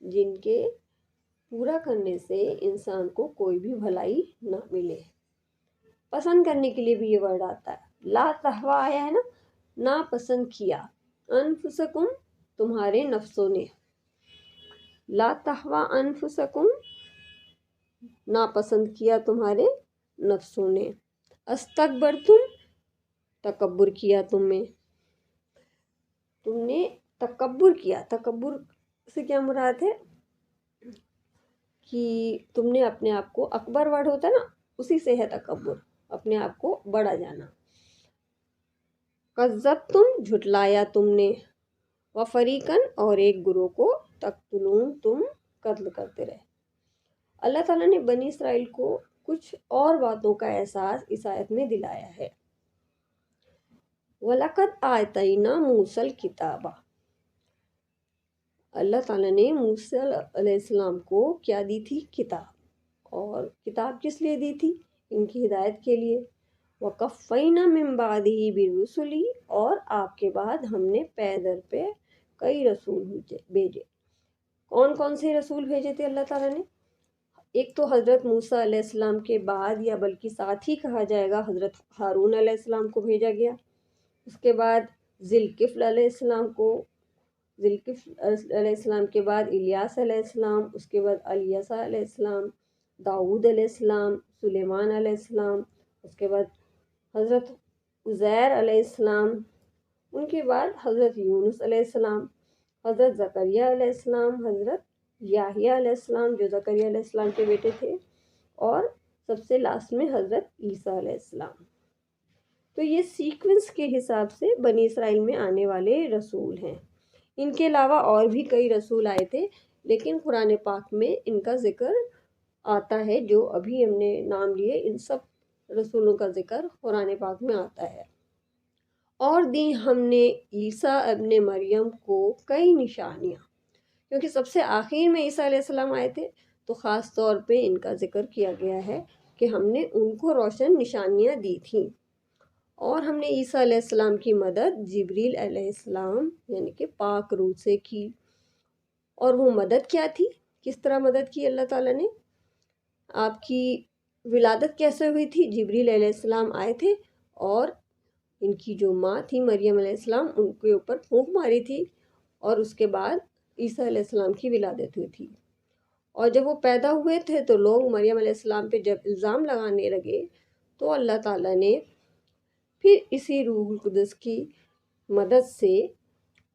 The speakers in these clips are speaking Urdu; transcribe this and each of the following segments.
جن کے پورا کرنے سے انسان کو کوئی بھی بھلائی نہ ملے۔ پسند کرنے کے لیے بھی یہ ورڈ آتا ہے، لا تہوا آیا ہے نا، نا پسند کیا، انفسکم تمہارے نفسوں نے، لا تہوا انفسکم ناپسند کیا تمہارے نفسوں نے، استکبرتم تکبر کیا تم نے تکبر کیا۔ تکبر سے کیا مراد ہے کہ تم نے اپنے آپ کو، اکبر ورڈ ہوتا ہے نا، اسی سے ہے تکبر، اپنے آپ کو بڑا جانا۔ کذبتم جھٹلایا تم نے، وفریقاً اور ایک گروہ کو، تقتلون تم قتل کرتے رہے۔ اللہ تعالیٰ نے بنی اسرائیل کو کچھ اور باتوں کا احساس اس آیت میں دلایا ہے۔ وَلَقَدْ آتَيْنَا مُوسَى الْكِتَابَ، اللہ تعالیٰ نے موسیٰ علیہ السلام کو کیا دی تھی؟ کتاب۔ اور کتاب کس لیے دی تھی؟ ان کی ہدایت کے لیے۔ وَقَفَّيْنَا مِن بَعْدِهِ بِالرُّسُلِ، اور آپ کے بعد ہم نے پے در پہ کئی رسول بھیجے۔ کون کون سے رسول بھیجے تھے اللہ تعالیٰ نے؟ ایک تو حضرت موسیٰ علیہ السلام کے بعد، یا بلکہ ساتھ ہی کہا جائے گا، حضرت ہارون علیہ السلام کو بھیجا گیا۔ اس کے بعد ذوالکفل علیہ السلام کو، ذوالکفل علیہ السلام کے بعد الیاس علیہ السلام، اس کے بعد الیسع علیہ السلام، داؤد علیہ السلام، سلیمان علیہ السلام، اس کے بعد حضرت عزیر علیہ السلام، ان کے بعد حضرت یونس علیہ السلام، حضرت زکریا علیہ السلام، حضرت یحییٰ علیہ السلام جو زکریا علیہ السلام کے بیٹے تھے، اور سب سے لاسٹ میں حضرت عیسیٰ علیہ السلام۔ تو یہ سیکوینس کے حساب سے بنی اسرائیل میں آنے والے رسول ہیں۔ ان کے علاوہ اور بھی کئی رسول آئے تھے، لیکن قرآن پاک میں ان کا ذکر آتا ہے، جو ابھی ہم نے نام لیے ان سب رسولوں کا ذکر قرآن پاک میں آتا ہے۔ اور دی ہم نے عیسیٰ ابن مریم کو کئی نشانیاں، کیونکہ سب سے آخر میں عیسیٰ علیہ السلام آئے تھے، تو خاص طور پہ ان کا ذکر کیا گیا ہے کہ ہم نے ان کو روشن نشانیاں دی تھیں۔ اور ہم نے عیسیٰ علیہ السلام کی مدد جبریل علیہ السلام یعنی کہ پاک روح سے کی۔ اور وہ مدد کیا تھی؟ کس طرح مدد کی اللہ تعالیٰ نے؟ آپ کی ولادت کیسے ہوئی تھی؟ جبریل علیہ السلام آئے تھے اور ان کی جو ماں تھی مریم علیہ السلام، ان کے اوپر پھونک ماری تھی، اور اس کے بعد عیسیٰ علیہ السلام کی ولادت ہوئی تھی۔ اور جب وہ پیدا ہوئے تھے تو لوگ مریم علیہ السلام پہ جب الزام لگانے لگے، تو اللہ تعالیٰ نے پھر اسی روح القدس کی مدد سے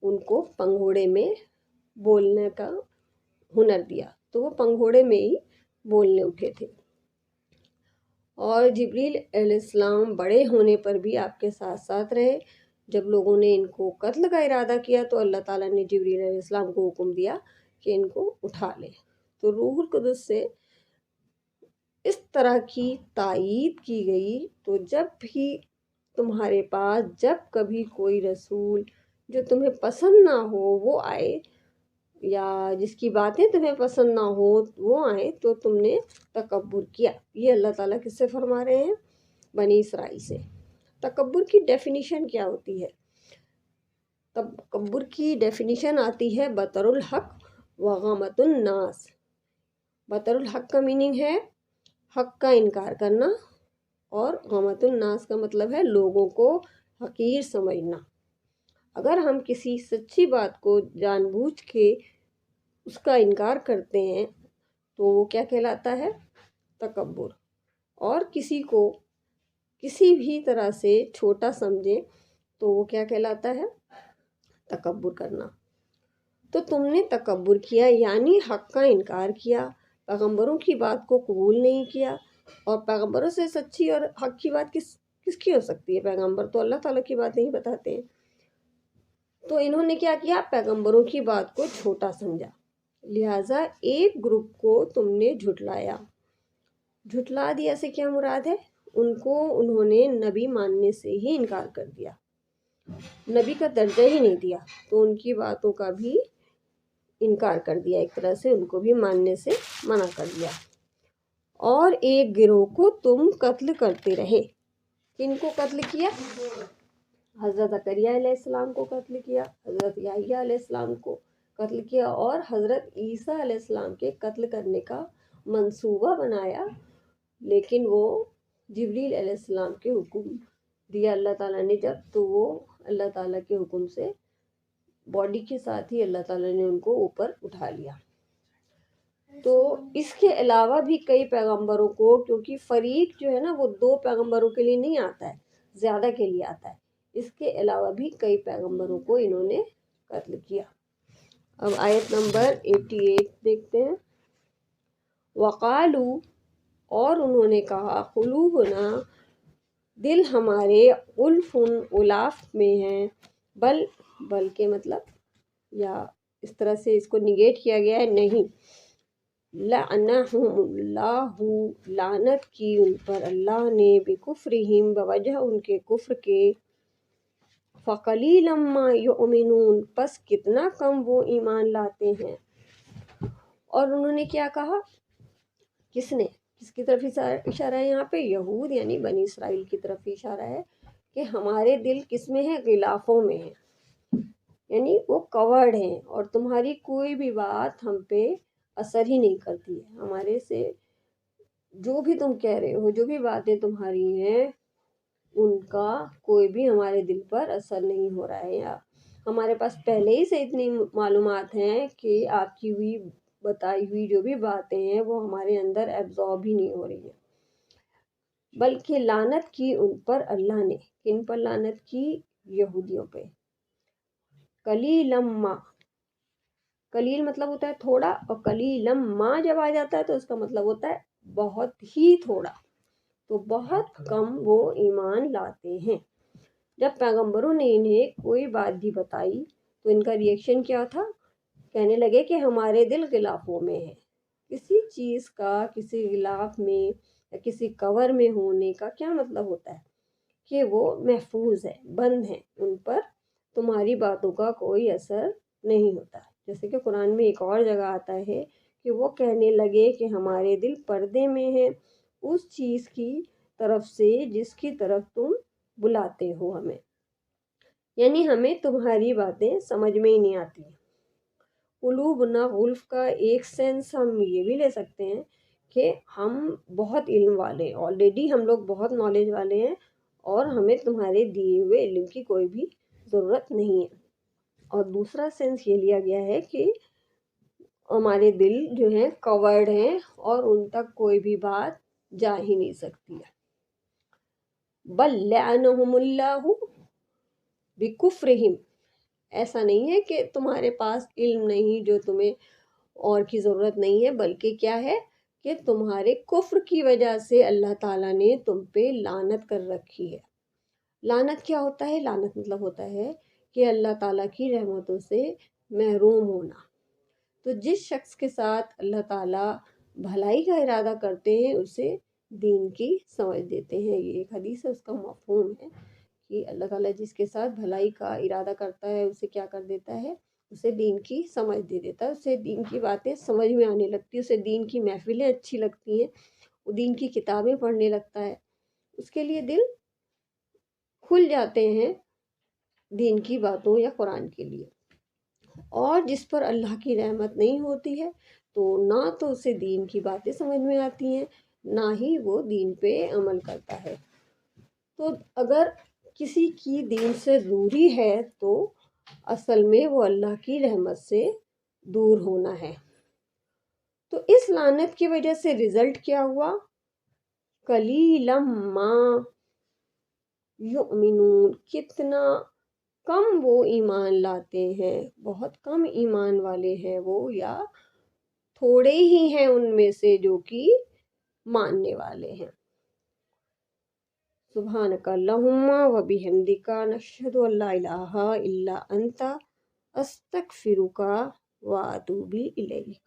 ان کو پنگھوڑے میں بولنے کا ہنر دیا، تو وہ پنگھوڑے میں ہی بولنے اٹھے تھے۔ اور جبریل علیہ السلام بڑے ہونے پر بھی آپ کے ساتھ ساتھ رہے۔ جب لوگوں نے ان کو قتل کا ارادہ کیا تو اللہ تعالیٰ نے جبریل علیہ السلام کو حکم دیا کہ ان کو اٹھا لے۔ تو روح القدس سے اس طرح کی تائید کی گئی۔ تو جب بھی تمہارے پاس جب کبھی کوئی رسول جو تمہیں پسند نہ ہو وہ آئے، یا جس کی باتیں تمہیں پسند نہ ہو وہ آئیں، تو تم نے تکبر کیا۔ یہ اللہ تعالیٰ کس سے فرما رہے ہیں؟ بنی اسرائیل سے۔ تکبر کی ڈیفینیشن کیا ہوتی ہے؟ تکبر کی ڈیفینیشن آتی ہے بطر الحق وغمط الناس۔ بطر الحق کا میننگ ہے حق کا انکار کرنا، اور غمط الناس کا مطلب ہے لوگوں کو حقیر سمجھنا۔ اگر ہم کسی سچی بات کو جان بوجھ کے اس کا انکار کرتے ہیں تو وہ کیا کہلاتا ہے؟ تکبر۔ اور کسی کو کسی بھی طرح سے چھوٹا سمجھیں تو وہ کیا کہلاتا ہے؟ تکبر کرنا۔ تو تم نے تکبر کیا، یعنی حق کا انکار کیا، پیغمبروں کی بات کو قبول نہیں کیا۔ اور پیغمبروں سے سچی اور حق کی بات کس کی ہو سکتی ہے؟ پیغمبر تو اللہ تعالیٰ کی باتیں ہی بتاتے ہیں۔ تو انہوں نے کیا کیا؟ پیغمبروں کی بات کو چھوٹا سمجھا، لہٰذا ایک گروپ کو تم نے جھٹلایا۔ جھٹلا دیا سے کیا مراد ہے؟ ان کو انہوں نے نبی ماننے سے ہی انکار کر دیا، نبی کا درجہ ہی نہیں دیا، تو ان کی باتوں کا بھی انکار کر دیا، ایک طرح سے ان کو بھی ماننے سے منع کر دیا۔ اور ایک گروہ کو تم قتل کرتے رہے۔ کن کو قتل کیا؟ حضرت زکریا علیہ السلام کو قتل کیا، حضرت یحییٰ علیہ السلام کو قتل کیا اور حضرت عیسیٰ علیہ السلام کے قتل کرنے کا منصوبہ بنایا، لیکن وہ جبریل علیہ السلام کے حکم دیا اللہ تعالیٰ نے جب، تو وہ اللہ تعالیٰ کے حکم سے باڈی کے ساتھ ہی اللہ تعالیٰ نے ان کو اوپر اٹھا لیا۔ تو اس کے علاوہ بھی کئی پیغمبروں کو، کیونکہ فریق جو ہے نا وہ 2 پیغمبروں کے لیے نہیں آتا ہے، زیادہ کے لیے آتا ہے، اس کے علاوہ بھی کئی پیغمبروں کو انہوں نے قتل کیا۔ اب آیت نمبر 88 دیکھتے ہیں۔ وقالو، اور انہوں نے کہا، قلوبنا، دل ہمارے، غلفن، غلاف میں ہیں، بلکہ مطلب یا اس طرح سے اس کو نگیٹ کیا گیا ہے، نہیں، لعنہم اللہ، لعنت کی ان پر اللہ نے، بکفرہم، بوجہ ان کے کفر کے، فقلیلا ما یؤمنون، پس کتنا کم وہ ایمان لاتے ہیں۔ اور انہوں نے کیا کہا، کس نے، کس کی طرف اشارہ ہے یہاں پہ؟ یہود یعنی بنی اسرائیل کی طرف اشارہ ہے کہ ہمارے دل کس میں ہیں؟ غلافوں میں ہیں، یعنی وہ کورڈ ہیں، اور تمہاری کوئی بھی بات ہم پہ اثر ہی نہیں کرتی ہے، ہمارے سے جو بھی تم کہہ رہے ہو، جو بھی باتیں تمہاری ہیں، ان کا کوئی بھی ہمارے دل پر اثر نہیں ہو رہا ہے، یا ہمارے پاس پہلے ہی سے اتنی معلومات ہیں کہ آپ کی ہوئی بتائی ہوئی جو بھی باتیں ہیں وہ ہمارے اندر ایبزارب ہی نہیں ہو رہی ہیں۔ بلکہ لعنت کی ان پر اللہ نے، کن پر لعنت کی؟ یہودیوں پہ۔ قلیلم ما، قلیل مطلب ہوتا ہے تھوڑا، اور قلیلم ما جب آ جاتا ہے تو اس کا مطلب ہوتا ہے بہت ہی تھوڑا، تو بہت کم وہ ایمان لاتے ہیں۔ جب پیغمبروں نے انہیں کوئی بات بھی بتائی تو ان کا ریئیکشن کیا تھا؟ کہنے لگے کہ ہمارے دل غلافوں میں ہیں۔ کسی چیز کا کسی غلاف میں یا کسی کور میں ہونے کا کیا مطلب ہوتا ہے؟ کہ وہ محفوظ ہے، بند ہے، ان پر تمہاری باتوں کا کوئی اثر نہیں ہوتا۔ جیسے کہ قرآن میں ایک اور جگہ آتا ہے کہ وہ کہنے لگے کہ ہمارے دل پردے میں ہیں اس چیز کی طرف سے جس کی طرف تم بلاتے ہو ہمیں، یعنی ہمیں تمہاری باتیں سمجھ میں ہی نہیں آتی۔ قلوبنا، غلف کا ایک سینس ہم یہ بھی لے سکتے ہیں کہ ہم بہت علم والے ہیں، آلریڈی ہم لوگ بہت نالج والے ہیں، اور ہمیں تمہارے دیے ہوئے علم کی کوئی بھی ضرورت نہیں ہے۔ اور دوسرا سینس یہ لیا گیا ہے کہ ہمارے دل جو ہیں کورڈ ہیں اور ان تک کوئی بھی بات جا ہی نہیں سکتی ہے۔ بل لعنہم اللہ بکفرہم، ایسا نہیں ہے کہ تمہارے پاس علم نہیں جو تمہیں اور کی ضرورت نہیں ہے، بلکہ کیا ہے کہ تمہارے کفر کی وجہ سے اللہ تعالیٰ نے تم پہ لعنت کر رکھی ہے۔ لعنت کیا ہوتا ہے؟ لعنت مطلب ہوتا ہے کہ اللہ تعالیٰ کی رحمتوں سے محروم ہونا۔ تو جس شخص کے ساتھ اللہ تعالیٰ بھلائی کا ارادہ کرتے ہیں اسے دین کی سمجھ دیتے ہیں، یہ ایک حدیث ہے، اس کا مفہوم ہے کہ اللہ تعالیٰ جس کے ساتھ بھلائی کا ارادہ کرتا ہے اسے کیا کر دیتا ہے؟ اسے دین کی سمجھ دے دیتا ہے، اسے دین کی باتیں سمجھ میں آنے لگتی ہیں، اسے دین کی محفلیں اچھی لگتی ہیں، وہ دین کی کتابیں پڑھنے لگتا ہے، اس کے لیے دل کھل جاتے ہیں دین کی باتوں یا قرآن کے لیے۔ اور جس پر اللہ کی رحمت نہیں ہوتی ہے تو نہ تو اسے دین کی باتیں سمجھ میں آتی ہیں، نہ ہی وہ دین پہ عمل کرتا ہے۔ تو اگر کسی کی دین سے دوری ہے تو اصل میں وہ اللہ کی رحمت سے دور ہونا ہے۔ تو اس لعنت کی وجہ سے رزلٹ کیا ہوا؟ قلیلم ما یؤمنون، کتنا کم وہ ایمان لاتے ہیں، بہت کم ایمان والے ہیں وہ، یا تھوڑے ہی ہیں ان میں سے جو کہ ماننے والے ہیں۔ سبحانک اللہم و بحمدک، نشہد ان لا الہ الا انت، استغفرک و اتوب الیک۔